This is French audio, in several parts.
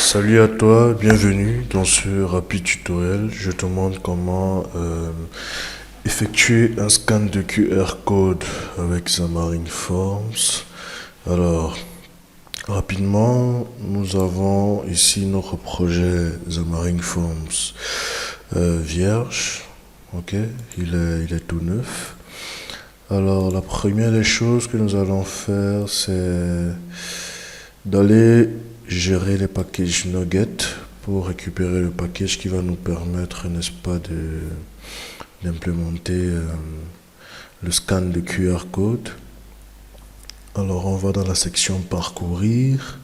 Salut à toi, bienvenue dans ce rapide tutoriel. Je te montre comment effectuer un scan de QR code avec Xamarin Forms. Alors, rapidement, nous avons ici notre projet Xamarin Forms vierge. Ok, il est tout neuf. Alors, la première des choses que nous allons faire, c'est d'aller gérer les packages Nugget pour récupérer le package qui va nous permettre, n'est-ce pas, d'implémenter le scan de QR code. Alors, on va dans la section parcourir.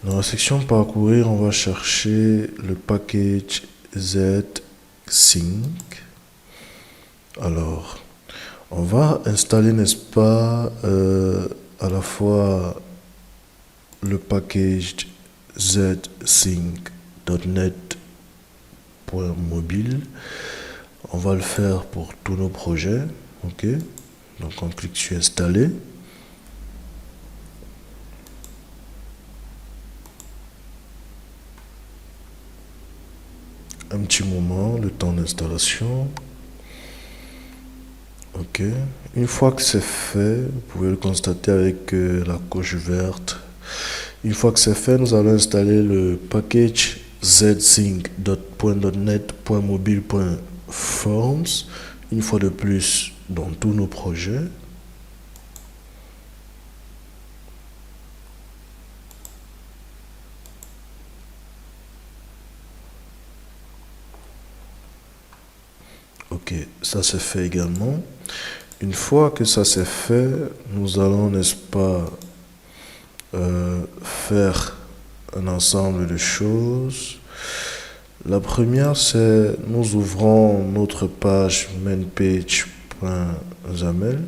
Dans la section parcourir, on va chercher le package Z-Sync. Alors, on va installer, n'est-ce pas, à la fois le package zsync.net.mobile. On va le faire pour tous nos projets. Ok, donc on clique sur installer. Un petit moment, le temps d'installation. Ok, une fois que c'est fait, vous pouvez le constater avec la coche verte. Une fois que c'est fait, nous allons installer le package zsync.net.mobile.forms une fois de plus dans tous nos projets. Ok, ça c'est fait également. Une fois que ça c'est fait, nous allons, n'est-ce pas, faire un ensemble de choses. La première, c'est nous ouvrons notre page mainpage.xaml.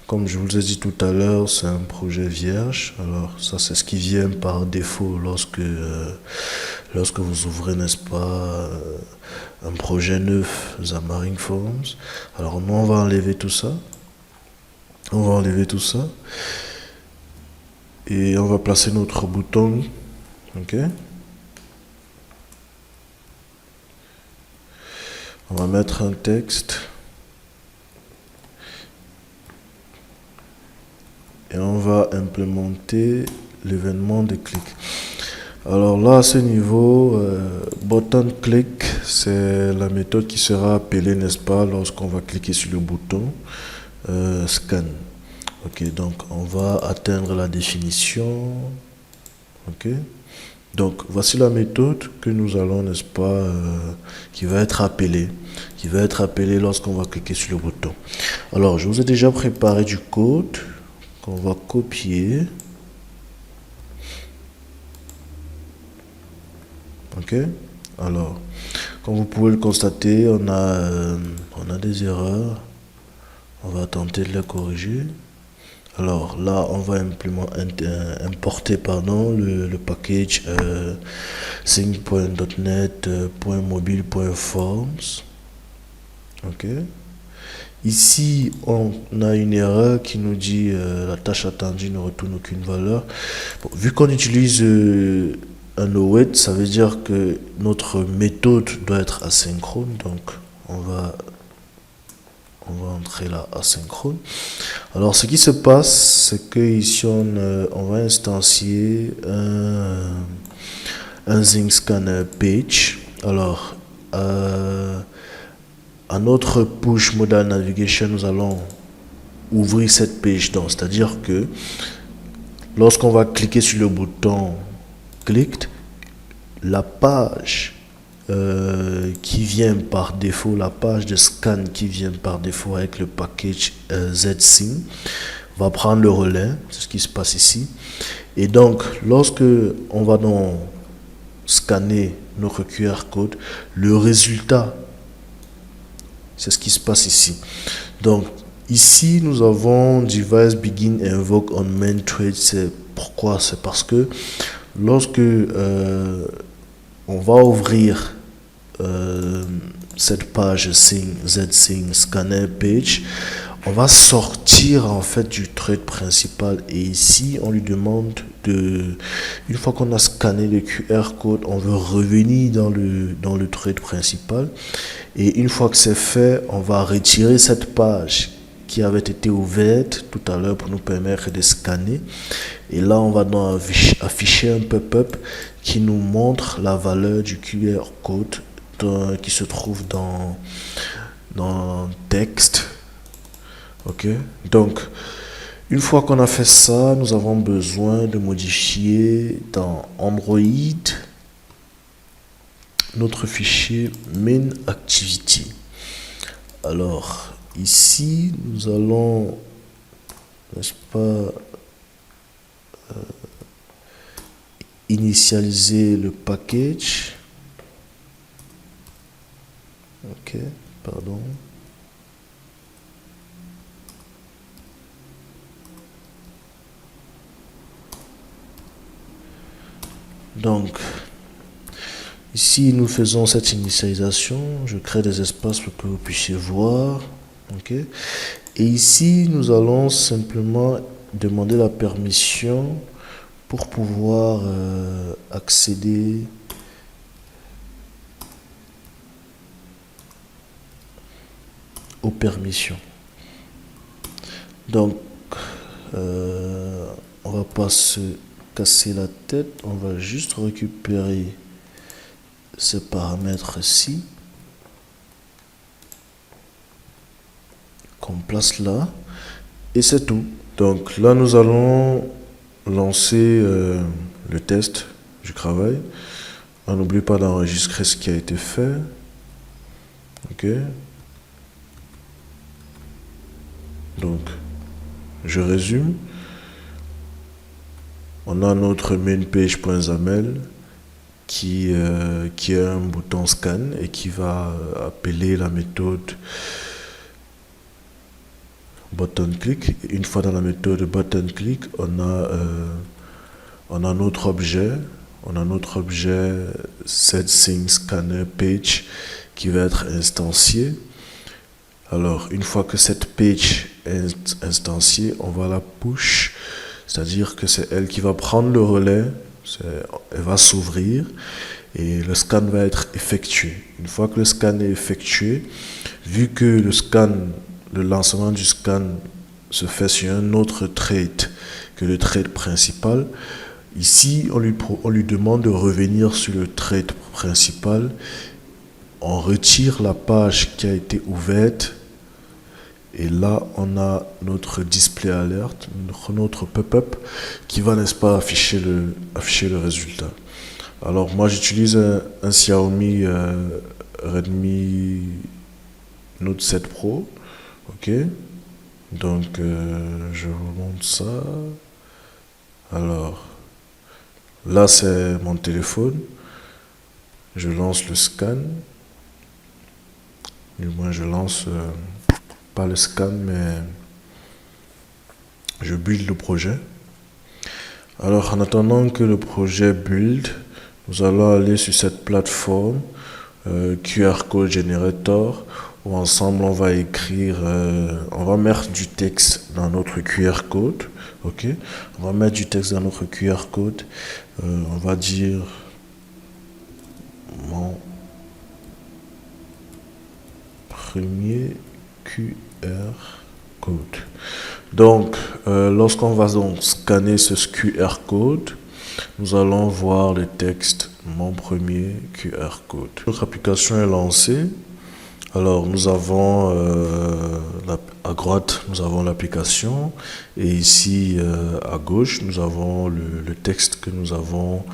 Comme je vous ai dit tout à l'heure, c'est un projet vierge. Alors ça, c'est ce qui vient par défaut lorsque vous ouvrez, n'est-ce pas, un projet neuf Xamarin Forms. Alors nous, on va enlever tout ça. On va enlever tout ça. Et on va placer notre bouton. Ok. On va mettre un texte. Et on va implémenter l'événement de clic. Alors là, à ce niveau, button click, c'est la méthode qui sera appelée, n'est-ce pas, lorsqu'on va cliquer sur le bouton scan. Ok, donc on va atteindre la définition. Ok, donc voici la méthode que nous allons, n'est-ce pas, qui va être appelée lorsqu'on va cliquer sur le bouton. Alors, je vous ai déjà préparé du code qu'on va copier. Ok, alors, comme vous pouvez le constater, on a des erreurs. On va tenter de les corriger. Alors là, on va importer le package sync.net.mobile.forms. Ok. Ici, on a une erreur qui nous dit la tâche attendue ne retourne aucune valeur. Bon, vu qu'on utilise un await, ça veut dire que notre méthode doit être asynchrone. Donc, on va entrer là asynchrone. Alors, ce qui se passe, c'est que ici, on va instancier un Zinc Scanner page. Alors, à notre push modal navigation, nous allons ouvrir cette page. Donc, c'est-à-dire que lorsqu'on va cliquer sur le bouton click, la page qui vient par défaut, la page de scan qui vient par défaut avec le package ZSync va prendre le relais. C'est ce qui se passe ici. Et donc, lorsque on va donc scanner notre QR code, le résultat, c'est ce qui se passe ici. Donc, ici, nous avons device begin invoke on main thread. C'est pourquoi? C'est parce que lorsque on va ouvrir cette page ZSync scanner page, on va sortir en fait du thread principal, et ici on lui demande une fois qu'on a scanné le QR code, on veut revenir dans le thread principal, et une fois que c'est fait, on va retirer cette page qui avait été ouverte tout à l'heure pour nous permettre de scanner, et là on va donc afficher un pop-up qui nous montre la valeur du QR code qui se trouve dans texte. Ok, donc une fois qu'on a fait ça, nous avons besoin de modifier dans Android notre fichier main activity. Alors ici nous allons, n'est-ce pas, initialiser le package. Ok, pardon. Donc, ici, nous faisons cette initialisation. Je crée des espaces pour que vous puissiez voir. Ok. Et ici, nous allons simplement demander la permission pour pouvoir accéder aux permissions. Donc, on va pas se casser la tête, on va juste récupérer ces paramètres-ci qu'on place là, et c'est tout. Donc là nous allons lancer le test du travail. On n'oublie pas d'enregistrer ce qui a été fait. Ok, donc je résume. On a notre main page.xaml qui est un bouton scan et qui va appeler la méthode button click. Une fois dans la méthode button click, on a notre objet. On a notre objet setSceneScannerPage qui va être instancié. Alors, une fois que cette page est instanciée, on va la push, c'est-à-dire que c'est elle qui va prendre le relais, elle va s'ouvrir et le scan va être effectué. Une fois que le scan est effectué, vu que le lancement du scan se fait sur un autre thread que le thread principal, ici on lui demande de revenir sur le thread principal. On retire la page qui a été ouverte et là on a notre display alert, notre pop-up qui va, n'est-ce pas, afficher le résultat. Alors moi j'utilise un Xiaomi Redmi Note 7 Pro. Ok, donc je vous montre ça. Alors là c'est mon téléphone, je lance le scan. Du moins je lance pas le scan, mais je build le projet. Alors en attendant que le projet build, nous allons aller sur cette plateforme QR Code Generator, où ensemble on va écrire, on va mettre du texte dans notre QR code. Ok, on va mettre du texte dans notre QR code. On va dire mon premier QR code. Donc, lorsqu'on va donc scanner ce QR code, nous allons voir le texte mon premier QR code. Notre application est lancée. Alors, nous avons à droite, nous avons l'application, et ici à gauche, nous avons le texte que nous avons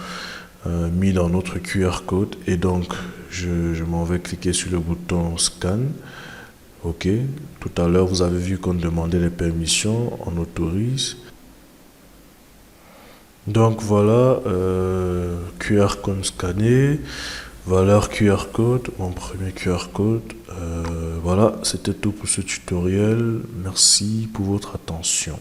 mis dans notre QR code. Et donc, je m'en vais cliquer sur le bouton scan. Ok, tout à l'heure, vous avez vu qu'on demandait les permissions, on autorise. Donc voilà, QR code scanné, valeur QR code, mon premier QR code. Voilà, c'était tout pour ce tutoriel. Merci pour votre attention.